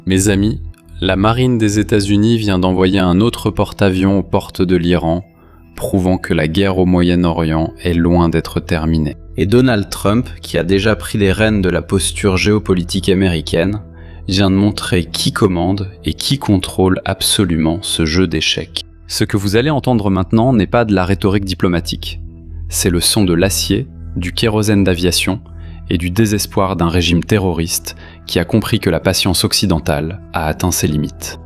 Mes amis, la marine des États-Unis vient d'envoyer un autre porte-avions aux portes de l'Iran, prouvant que la guerre au Moyen-Orient est loin d'être terminée. Et Donald Trump, qui a déjà pris les rênes de la posture géopolitique américaine, vient de montrer qui commande et qui contrôle absolument ce jeu d'échecs. Ce que vous allez entendre maintenant n'est pas de la rhétorique diplomatique. C'est le son de l'acier, du kérosène d'aviation et du désespoir d'un régime terroriste qui a compris que la patience occidentale a atteint ses limites.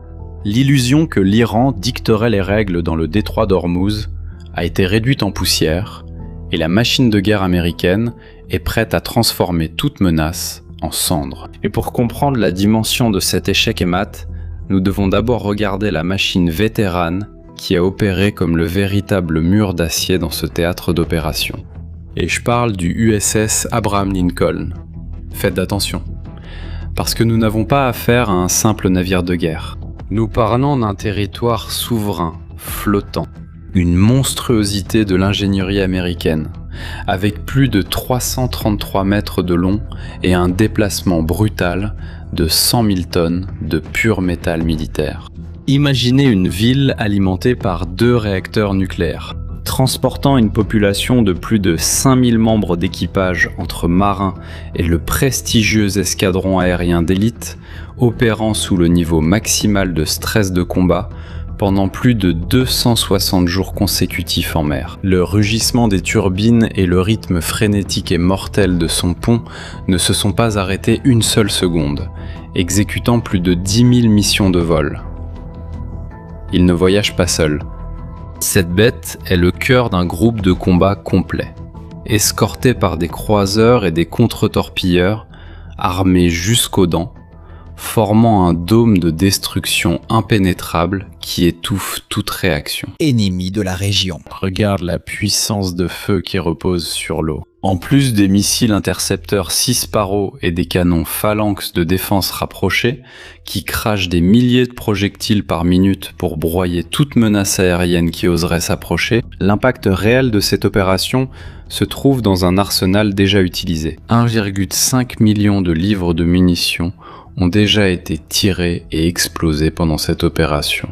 L'illusion que l'Iran dicterait les règles dans le détroit d'Ormuz a été réduite en poussière et la machine de guerre américaine est prête à transformer toute menace en cendres. Et pour comprendre la dimension de cet échec et mat, nous devons d'abord regarder la machine vétérane qui a opéré comme le véritable mur d'acier dans ce théâtre d'opération. Et je parle du USS Abraham Lincoln. Faites attention, parce que nous n'avons pas affaire à un simple navire de guerre. Nous parlons d'un territoire souverain, flottant, une monstruosité de l'ingénierie américaine, avec plus de 333 mètres de long et un déplacement brutal de 100 000 tonnes de pur métal militaire. Imaginez une ville alimentée par 2 réacteurs nucléaires, transportant une population de plus de 5000 membres d'équipage entre marins et le prestigieux escadron aérien d'élite, opérant sous le niveau maximal de stress de combat pendant plus de 260 jours consécutifs en mer. Le rugissement des turbines et le rythme frénétique et mortel de son pont ne se sont pas arrêtés une seule seconde, exécutant plus de 10 000 missions de vol. Il ne voyage pas seul. Cette bête est le cœur d'un groupe de combat complet, escorté par des croiseurs et des contre-torpilleurs, armés jusqu'aux dents, formant un dôme de destruction impénétrable qui étouffe toute réaction. Ennemi de la région. Regarde la puissance de feu qui repose sur l'eau. En plus des missiles intercepteurs 6 Sparrow et des canons Phalanx de défense rapprochés, qui crachent des milliers de projectiles par minute pour broyer toute menace aérienne qui oserait s'approcher, l'impact réel de cette opération se trouve dans un arsenal déjà utilisé. 1,5 million de livres de munitions ont déjà été tirés et explosés pendant cette opération.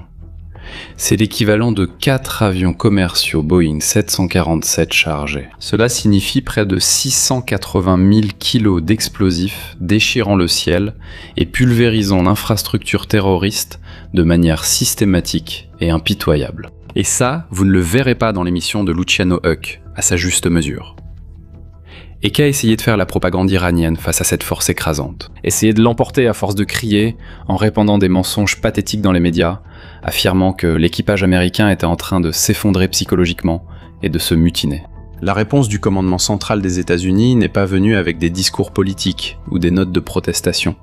C'est l'équivalent de 4 avions commerciaux Boeing 747 chargés. Cela signifie près de 680 000 kilos d'explosifs déchirant le ciel et pulvérisant l'infrastructure terroriste de manière systématique et impitoyable. Et ça, vous ne le verrez pas dans l'émission de Luciano Huck, à sa juste mesure. Et qu'a essayé de faire la propagande iranienne face à cette force écrasante? Essayer de l'emporter à force de crier, en répandant des mensonges pathétiques dans les médias, affirmant que l'équipage américain était en train de s'effondrer psychologiquement et de se mutiner. La réponse du commandement central des États-Unis n'est pas venue avec des discours politiques ou des notes de protestation,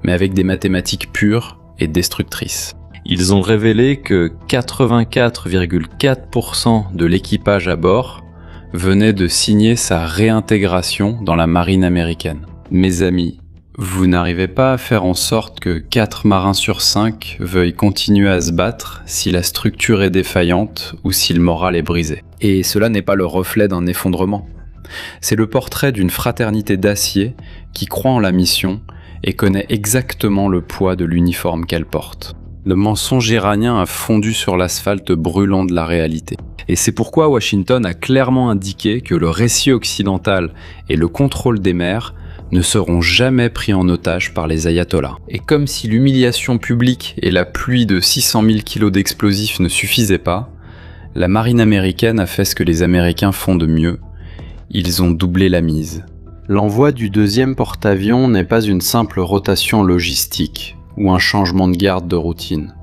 mais avec des mathématiques pures et destructrices. Ils ont révélé que 84,4% de l'équipage à bord venait de signer sa réintégration dans la marine américaine. Mes amis, vous n'arrivez pas à faire en sorte que 4 marins sur 5 veuillent continuer à se battre si la structure est défaillante ou si le moral est brisé. Et cela n'est pas le reflet d'un effondrement. C'est le portrait d'une fraternité d'acier qui croit en la mission et connaît exactement le poids de l'uniforme qu'elle porte. Le mensonge iranien a fondu sur l'asphalte brûlant de la réalité. Et c'est pourquoi Washington a clairement indiqué que le récit occidental et le contrôle des mers ne seront jamais pris en otage par les ayatollahs. Et comme si l'humiliation publique et la pluie de 600 000 kilos d'explosifs ne suffisaient pas, la marine américaine a fait ce que les Américains font de mieux. Ils ont doublé la mise. L'envoi du 2e porte-avions n'est pas une simple rotation logistique ou un changement de garde de routine.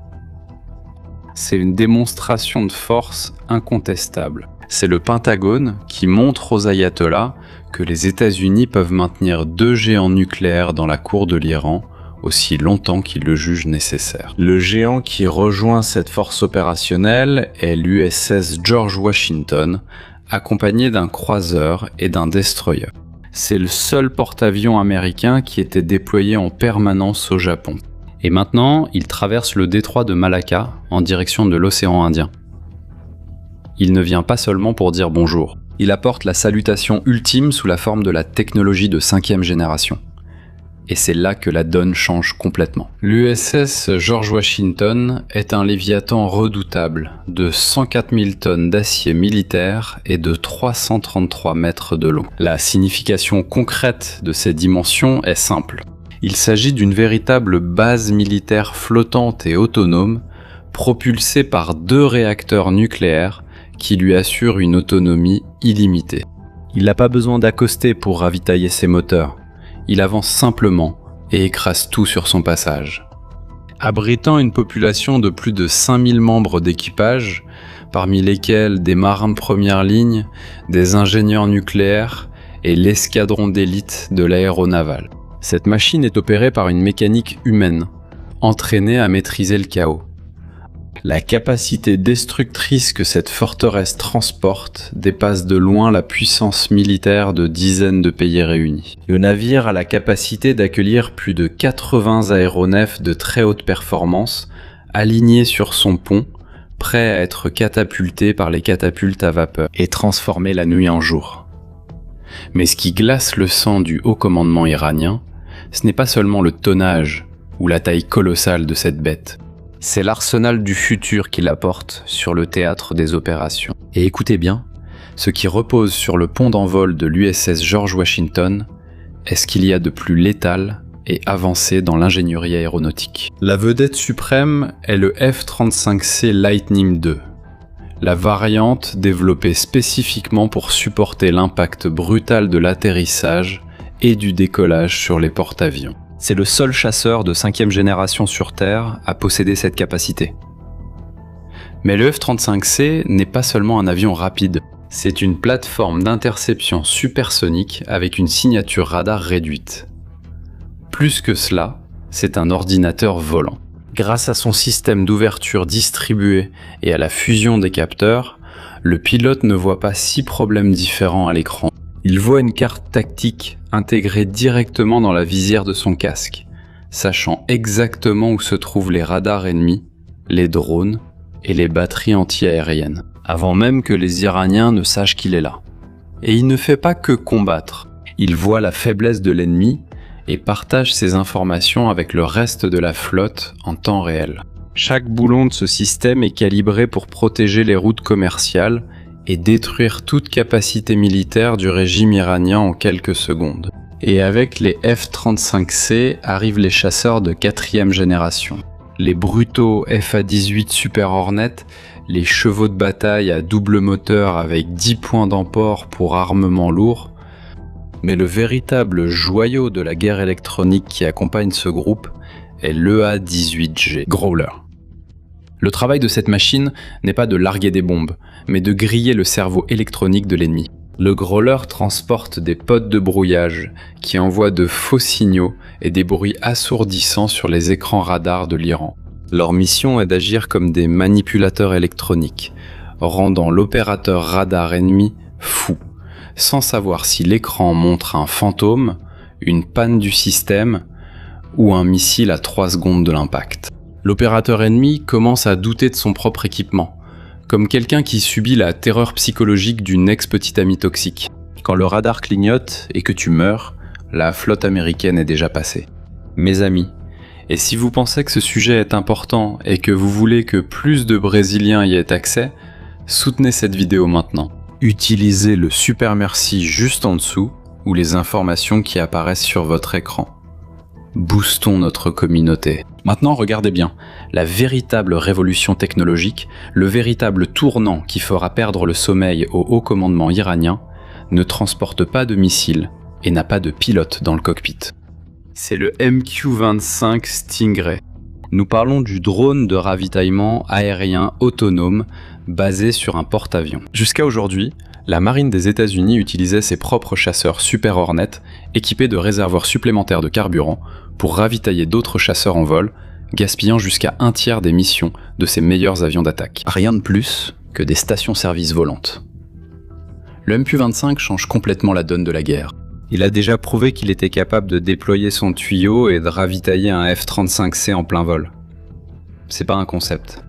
C'est une démonstration de force incontestable. C'est le Pentagone qui montre aux ayatollahs que les États-Unis peuvent maintenir 2 géants nucléaires dans la cour de l'Iran aussi longtemps qu'ils le jugent nécessaire. Le géant qui rejoint cette force opérationnelle est l'USS George Washington, accompagné d'un croiseur et d'un destroyer. C'est le seul porte-avions américain qui était déployé en permanence au Japon. Et maintenant, il traverse le détroit de Malacca en direction de l'océan Indien. Il ne vient pas seulement pour dire bonjour. Il apporte la salutation ultime sous la forme de la technologie de 5e génération. Et c'est là que la donne change complètement. L'USS George Washington est un léviathan redoutable de 104 000 tonnes d'acier militaire et de 333 mètres de long. La signification concrète de ces dimensions est simple. Il s'agit d'une véritable base militaire flottante et autonome, propulsée par 2 réacteurs nucléaires qui lui assurent une autonomie illimitée. Il n'a pas besoin d'accoster pour ravitailler ses moteurs. Il avance simplement et écrase tout sur son passage. Abritant une population de plus de 5000 membres d'équipage, parmi lesquels des marins de première ligne, des ingénieurs nucléaires et l'escadron d'élite de l'aéronavale. Cette machine est opérée par une mécanique humaine, entraînée à maîtriser le chaos. La capacité destructrice que cette forteresse transporte dépasse de loin la puissance militaire de dizaines de pays réunis. Le navire a la capacité d'accueillir plus de 80 aéronefs de très haute performance, alignés sur son pont, prêts à être catapultés par les catapultes à vapeur et transformer la nuit en jour. Mais ce qui glace le sang du haut commandement iranien, ce n'est pas seulement le tonnage ou la taille colossale de cette bête. C'est l'arsenal du futur qu'il apporte sur le théâtre des opérations. Et écoutez bien, ce qui repose sur le pont d'envol de l'USS George Washington est ce qu'il y a de plus létal et avancé dans l'ingénierie aéronautique. La vedette suprême est le F-35C Lightning II, la variante développée spécifiquement pour supporter l'impact brutal de l'atterrissage et du décollage sur les porte-avions. C'est le seul chasseur de 5e génération sur Terre à posséder cette capacité. Mais le F-35C n'est pas seulement un avion rapide, c'est une plateforme d'interception supersonique avec une signature radar réduite. Plus que cela, c'est un ordinateur volant. Grâce à son système d'ouverture distribué et à la fusion des capteurs, le pilote ne voit pas 6 problèmes différents à l'écran. Il voit une carte tactique intégrée directement dans la visière de son casque, sachant exactement où se trouvent les radars ennemis, les drones et les batteries anti-aériennes, avant même que les Iraniens ne sachent qu'il est là. Et il ne fait pas que combattre, il voit la faiblesse de l'ennemi et partage ces informations avec le reste de la flotte en temps réel. Chaque boulon de ce système est calibré pour protéger les routes commerciales et détruire toute capacité militaire du régime iranien en quelques secondes. Et avec les F-35C arrivent les chasseurs de 4e génération. Les brutaux FA-18 Super Hornet, les chevaux de bataille à double moteur avec 10 points d'emport pour armement lourd. Mais le véritable joyau de la guerre électronique qui accompagne ce groupe est l'EA-18G Growler. Le travail de cette machine n'est pas de larguer des bombes, mais de griller le cerveau électronique de l'ennemi. Le Growler transporte des pods de brouillage qui envoient de faux signaux et des bruits assourdissants sur les écrans radars de l'Iran. Leur mission est d'agir comme des manipulateurs électroniques, rendant l'opérateur radar ennemi fou, sans savoir si l'écran montre un fantôme, une panne du système ou un missile à 3 secondes de l'impact. L'opérateur ennemi commence à douter de son propre équipement, comme quelqu'un qui subit la terreur psychologique d'une ex-petite amie toxique. Quand le radar clignote et que tu meurs, la flotte américaine est déjà passée. Mes amis, et si vous pensez que ce sujet est important et que vous voulez que plus de Brésiliens y aient accès, soutenez cette vidéo maintenant. Utilisez le super merci juste en dessous ou les informations qui apparaissent sur votre écran. Boostons notre communauté. Maintenant, regardez bien, la véritable révolution technologique, le véritable tournant qui fera perdre le sommeil au haut commandement iranien, ne transporte pas de missiles et n'a pas de pilote dans le cockpit. C'est le MQ-25 Stingray. Nous parlons du drone de ravitaillement aérien autonome basé sur un porte-avions. Jusqu'à aujourd'hui, la marine des États-Unis utilisait ses propres chasseurs Super Hornet équipés de réservoirs supplémentaires de carburant pour ravitailler d'autres chasseurs en vol, gaspillant jusqu'à 1/3 des missions de ses meilleurs avions d'attaque. Rien de plus que des stations-service volantes. Le MQ-25 change complètement la donne de la guerre. Il a déjà prouvé qu'il était capable de déployer son tuyau et de ravitailler un F-35C en plein vol. C'est pas un concept.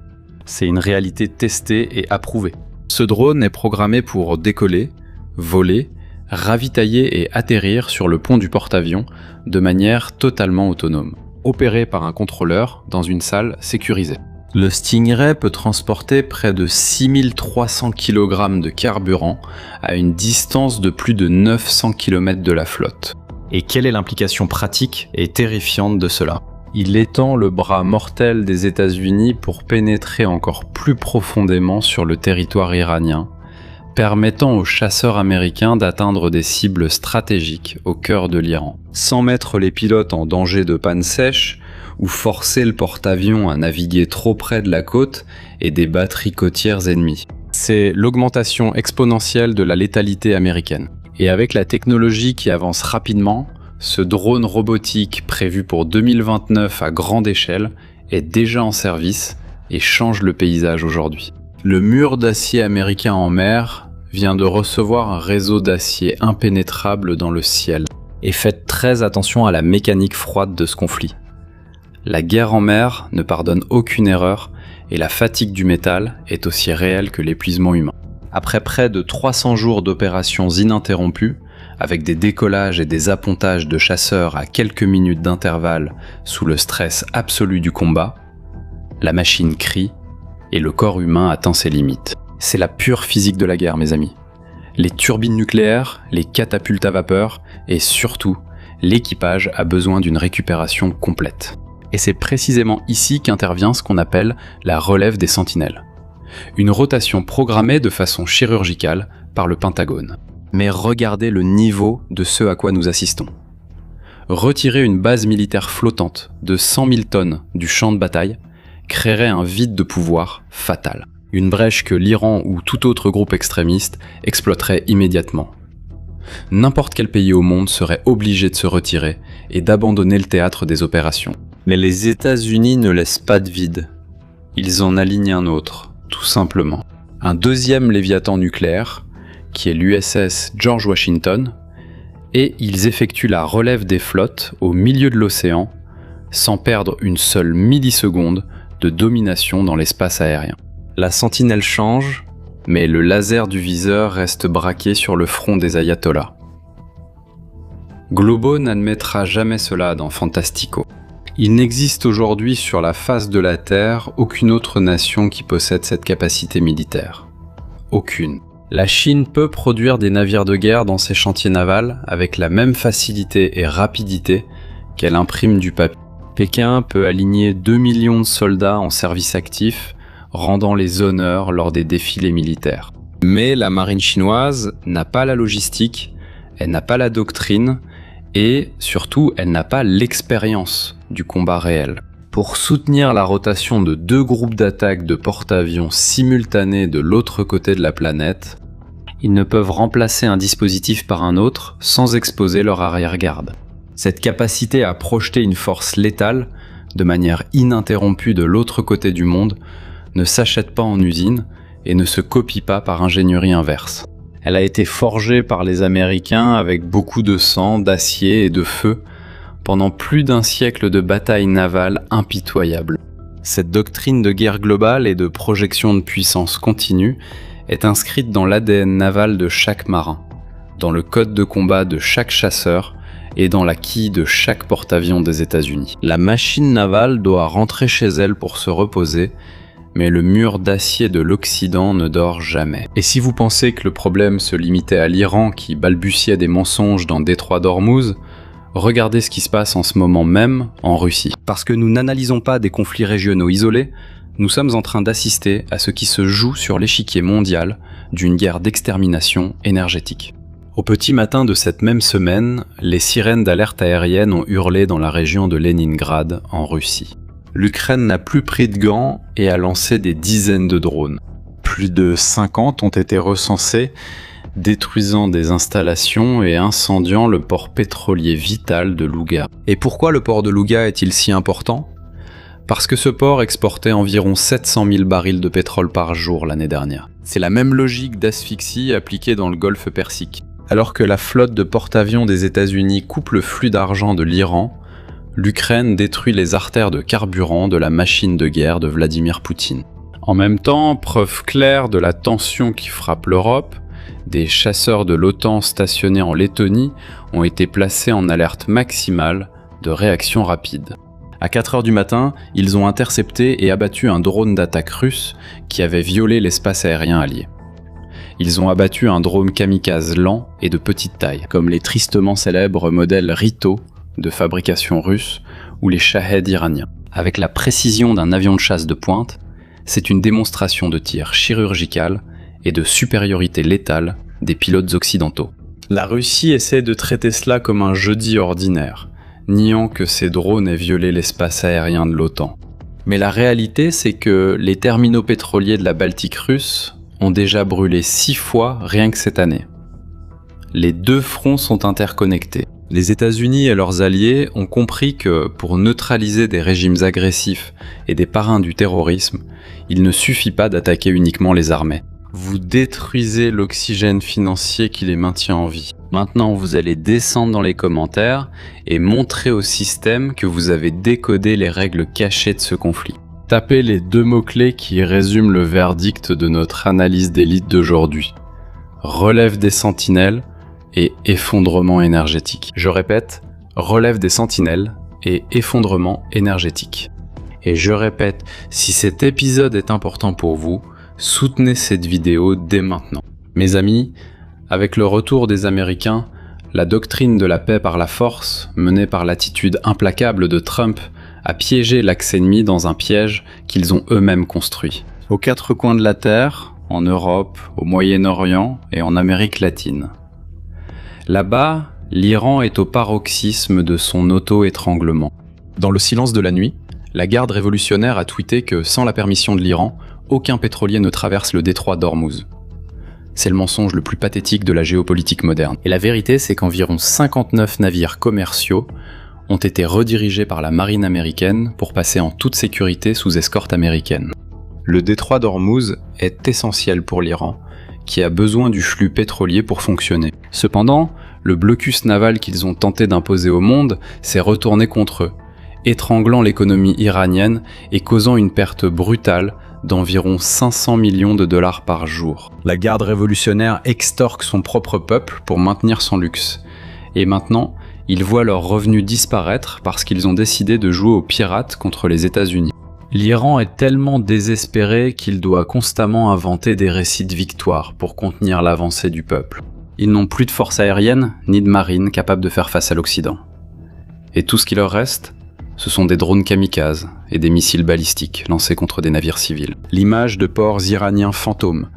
C'est une réalité testée et approuvée. Ce drone est programmé pour décoller, voler, ravitailler et atterrir sur le pont du porte-avions de manière totalement autonome, opéré par un contrôleur dans une salle sécurisée. Le Stingray peut transporter près de 6300 kg de carburant à une distance de plus de 900 km de la flotte. Et quelle est l'implication pratique et terrifiante de cela ? Il étend le bras mortel des États-Unis pour pénétrer encore plus profondément sur le territoire iranien, permettant aux chasseurs américains d'atteindre des cibles stratégiques au cœur de l'Iran, sans mettre les pilotes en danger de panne sèche ou forcer le porte-avions à naviguer trop près de la côte et des batteries côtières ennemies. C'est l'augmentation exponentielle de la létalité américaine. Et avec la technologie qui avance rapidement, ce drone robotique prévu pour 2029 à grande échelle est déjà en service et change le paysage aujourd'hui. Le mur d'acier américain en mer vient de recevoir un réseau d'acier impénétrable dans le ciel. Et faites très attention à la mécanique froide de ce conflit. La guerre en mer ne pardonne aucune erreur et la fatigue du métal est aussi réelle que l'épuisement humain. Après près de 300 jours d'opérations ininterrompues, avec des décollages et des appontages de chasseurs à quelques minutes d'intervalle sous le stress absolu du combat, la machine crie et le corps humain atteint ses limites. C'est la pure physique de la guerre, mes amis. Les turbines nucléaires, les catapultes à vapeur et surtout, l'équipage a besoin d'une récupération complète. Et c'est précisément ici qu'intervient ce qu'on appelle la relève des sentinelles. Une rotation programmée de façon chirurgicale par le Pentagone. Mais regardez le niveau de ce à quoi nous assistons. Retirer une base militaire flottante de 100 000 tonnes du champ de bataille créerait un vide de pouvoir fatal. Une brèche que l'Iran ou tout autre groupe extrémiste exploiterait immédiatement. N'importe quel pays au monde serait obligé de se retirer et d'abandonner le théâtre des opérations. Mais les États-Unis ne laissent pas de vide. Ils en alignent un autre, tout simplement. Un deuxième Léviathan nucléaire, qui est l'USS George Washington, et ils effectuent la relève des flottes au milieu de l'océan, sans perdre une seule milliseconde de domination dans l'espace aérien. La sentinelle change, mais le laser du viseur reste braqué sur le front des ayatollahs. Globo n'admettra jamais cela dans Fantastico. Il n'existe aujourd'hui sur la face de la Terre aucune autre nation qui possède cette capacité militaire. Aucune. La Chine peut produire des navires de guerre dans ses chantiers navals avec la même facilité et rapidité qu'elle imprime du papier. Pékin peut aligner 2 millions de soldats en service actif, rendant les honneurs lors des défilés militaires. Mais la marine chinoise n'a pas la logistique, elle n'a pas la doctrine, et surtout, elle n'a pas l'expérience du combat réel. Pour soutenir la rotation de 2 groupes d'attaque de porte-avions simultanés de l'autre côté de la planète, ils ne peuvent remplacer un dispositif par un autre sans exposer leur arrière-garde. Cette capacité à projeter une force létale de manière ininterrompue de l'autre côté du monde ne s'achète pas en usine et ne se copie pas par ingénierie inverse. Elle a été forgée par les Américains avec beaucoup de sang, d'acier et de feu pendant plus d'un siècle de batailles navales impitoyables. Cette doctrine de guerre globale et de projection de puissance continue est inscrite dans l'ADN naval de chaque marin, dans le code de combat de chaque chasseur et dans la quille de chaque porte-avions des États-Unis. La machine navale doit rentrer chez elle pour se reposer, mais le mur d'acier de l'Occident ne dort jamais. Et si vous pensez que le problème se limitait à l'Iran qui balbutiait des mensonges dans Détroit d'Ormuz, regardez ce qui se passe en ce moment même en Russie. Parce que nous n'analysons pas des conflits régionaux isolés, nous sommes en train d'assister à ce qui se joue sur l'échiquier mondial d'une guerre d'extermination énergétique. Au petit matin de cette même semaine, les sirènes d'alerte aérienne ont hurlé dans la région de Leningrad, en Russie. L'Ukraine n'a plus pris de gants et a lancé des dizaines de drones. Plus de 50 ont été recensés, détruisant des installations et incendiant le port pétrolier vital de Louga. Et pourquoi le port de Louga est-il si important ? Parce que ce port exportait environ 700 000 barils de pétrole par jour l'année dernière. C'est la même logique d'asphyxie appliquée dans le golfe Persique. Alors que la flotte de porte-avions des États-Unis coupe le flux d'argent de l'Iran, l'Ukraine détruit les artères de carburant de la machine de guerre de Vladimir Poutine. En même temps, preuve claire de la tension qui frappe l'Europe, des chasseurs de l'OTAN stationnés en Lettonie ont été placés en alerte maximale de réaction rapide. À 4 h du matin, ils ont intercepté et abattu un drone d'attaque russe qui avait violé l'espace aérien allié. Ils ont abattu un drone kamikaze lent et de petite taille, comme les tristement célèbres modèles Rito de fabrication russe ou les Shahed iraniens. Avec la précision d'un avion de chasse de pointe, c'est une démonstration de tir chirurgical et de supériorité létale des pilotes occidentaux. La Russie essaie de traiter cela comme un jeudi ordinaire, niant que ces drones aient violé l'espace aérien de l'OTAN. Mais la réalité, c'est que les terminaux pétroliers de la Baltique russe ont déjà brûlé 6 fois rien que cette année. Les deux fronts sont interconnectés. Les États-Unis et leurs alliés ont compris que, pour neutraliser des régimes agressifs et des parrains du terrorisme, il ne suffit pas d'attaquer uniquement les armées. Vous détruisez l'oxygène financier qui les maintient en vie. Maintenant, vous allez descendre dans les commentaires et montrer au système que vous avez décodé les règles cachées de ce conflit. Tapez les 2 mots-clés qui résument le verdict de notre analyse d'élite d'aujourd'hui. Relève des sentinelles et effondrement énergétique. Je répète, relève des sentinelles et effondrement énergétique. Et je répète, si cet épisode est important pour vous, soutenez cette vidéo dès maintenant. Mes amis, avec le retour des Américains, la doctrine de la paix par la force, menée par l'attitude implacable de Trump, a piégé l'axe ennemi dans un piège qu'ils ont eux-mêmes construit. Aux 4 coins de la Terre, en Europe, au Moyen-Orient et en Amérique latine. Là-bas, l'Iran est au paroxysme de son auto-étranglement. Dans le silence de la nuit, la garde révolutionnaire a tweeté que sans la permission de l'Iran, aucun pétrolier ne traverse le détroit d'Ormuz. C'est le mensonge le plus pathétique de la géopolitique moderne. Et la vérité, c'est qu'environ 59 navires commerciaux ont été redirigés par la marine américaine pour passer en toute sécurité sous escorte américaine. Le détroit d'Ormuz est essentiel pour l'Iran, qui a besoin du flux pétrolier pour fonctionner. Cependant, le blocus naval qu'ils ont tenté d'imposer au monde s'est retourné contre eux, étranglant l'économie iranienne et causant une perte brutale d'environ 500 millions de dollars par jour. La garde révolutionnaire extorque son propre peuple pour maintenir son luxe. Et maintenant, ils voient leurs revenus disparaître parce qu'ils ont décidé de jouer aux pirates contre les États-Unis. L'Iran est tellement désespéré qu'il doit constamment inventer des récits de victoire pour contenir l'avancée du peuple. Ils n'ont plus de force aérienne ni de marine capable de faire face à l'Occident. Et tout ce qui leur reste, ce sont des drones kamikazes et des missiles balistiques lancés contre des navires civils. L'image de ports iraniens fantômes,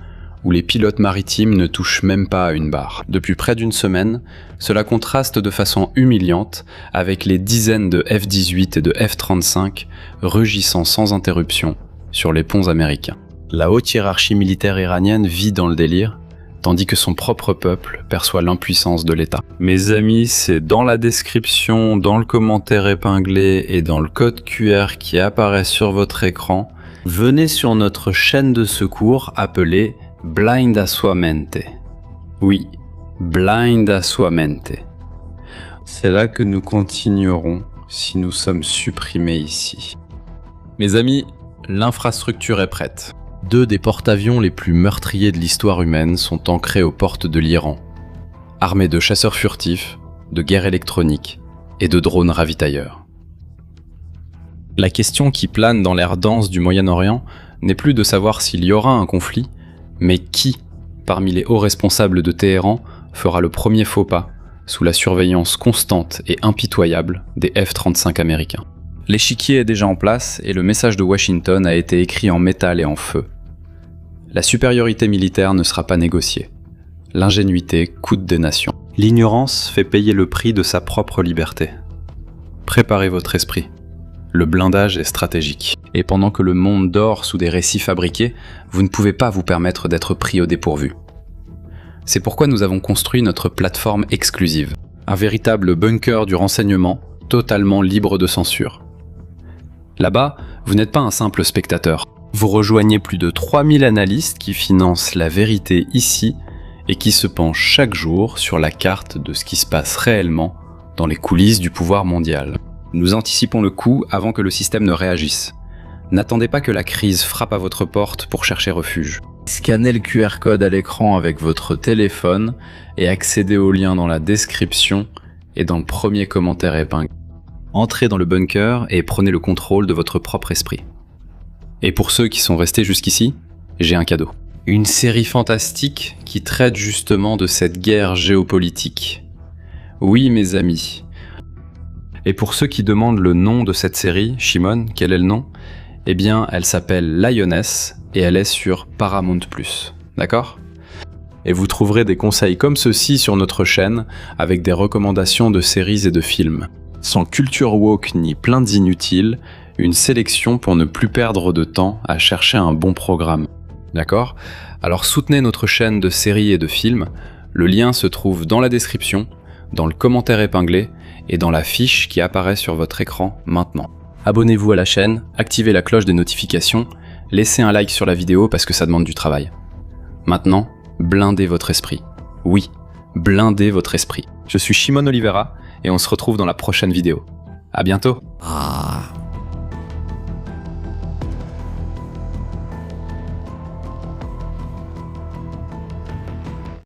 où les pilotes maritimes ne touchent même pas à une barre. Depuis près d'une semaine, cela contraste de façon humiliante avec les dizaines de F-18 et de F-35 rugissant sans interruption sur les ponts américains. La haute hiérarchie militaire iranienne vit dans le délire, tandis que son propre peuple perçoit l'impuissance de l'État. Mes amis, c'est dans la description, dans le commentaire épinglé et dans le code QR qui apparaît sur votre écran. Venez sur notre chaîne de secours appelée Blind Asuamente. Oui, Blind Asuamente. C'est là que nous continuerons si nous sommes supprimés ici. Mes amis, l'infrastructure est prête. 2 des porte-avions les plus meurtriers de l'histoire humaine sont ancrés aux portes de l'Iran, armés de chasseurs furtifs, de guerres électroniques et de drones ravitailleurs. La question qui plane dans l'air dense du Moyen-Orient n'est plus de savoir s'il y aura un conflit, mais qui, parmi les hauts responsables de Téhéran, fera le premier faux pas sous la surveillance constante et impitoyable des F-35 américains. L'échiquier est déjà en place et le message de Washington a été écrit en métal et en feu. La supériorité militaire ne sera pas négociée. L'ingénuité coûte des nations. L'ignorance fait payer le prix de sa propre liberté. Préparez votre esprit. Le blindage est stratégique. Et pendant que le monde dort sous des récits fabriqués, vous ne pouvez pas vous permettre d'être pris au dépourvu. C'est pourquoi nous avons construit notre plateforme exclusive. Un véritable bunker du renseignement, totalement libre de censure. Là-bas, vous n'êtes pas un simple spectateur. Vous rejoignez plus de 3000 analystes qui financent la vérité ici et qui se penchent chaque jour sur la carte de ce qui se passe réellement dans les coulisses du pouvoir mondial. Nous anticipons le coup avant que le système ne réagisse. N'attendez pas que la crise frappe à votre porte pour chercher refuge. Scannez le QR code à l'écran avec votre téléphone et accédez au lien dans la description et dans le premier commentaire épinglé. Entrez dans le bunker et prenez le contrôle de votre propre esprit. Et pour ceux qui sont restés jusqu'ici, j'ai un cadeau. Une série fantastique qui traite justement de cette guerre géopolitique. Oui, mes amis. Et pour ceux qui demandent le nom de cette série, Shimon, quel est le nom ? Eh bien, elle s'appelle Lioness et elle est sur Paramount+. D'accord ? Et vous trouverez des conseils comme ceci sur notre chaîne avec des recommandations de séries et de films. Sans culture woke ni plaintes inutiles, une sélection pour ne plus perdre de temps à chercher un bon programme. D'accord ? Alors soutenez notre chaîne de séries et de films. Le lien se trouve dans la description, dans le commentaire épinglé et dans la fiche qui apparaît sur votre écran maintenant. Abonnez-vous à la chaîne, activez la cloche des notifications, laissez un like sur la vidéo parce que ça demande du travail. Maintenant, blindez votre esprit. Oui, blindez votre esprit. Je suis Shimon Oliveira et on se retrouve dans la prochaine vidéo. À bientôt.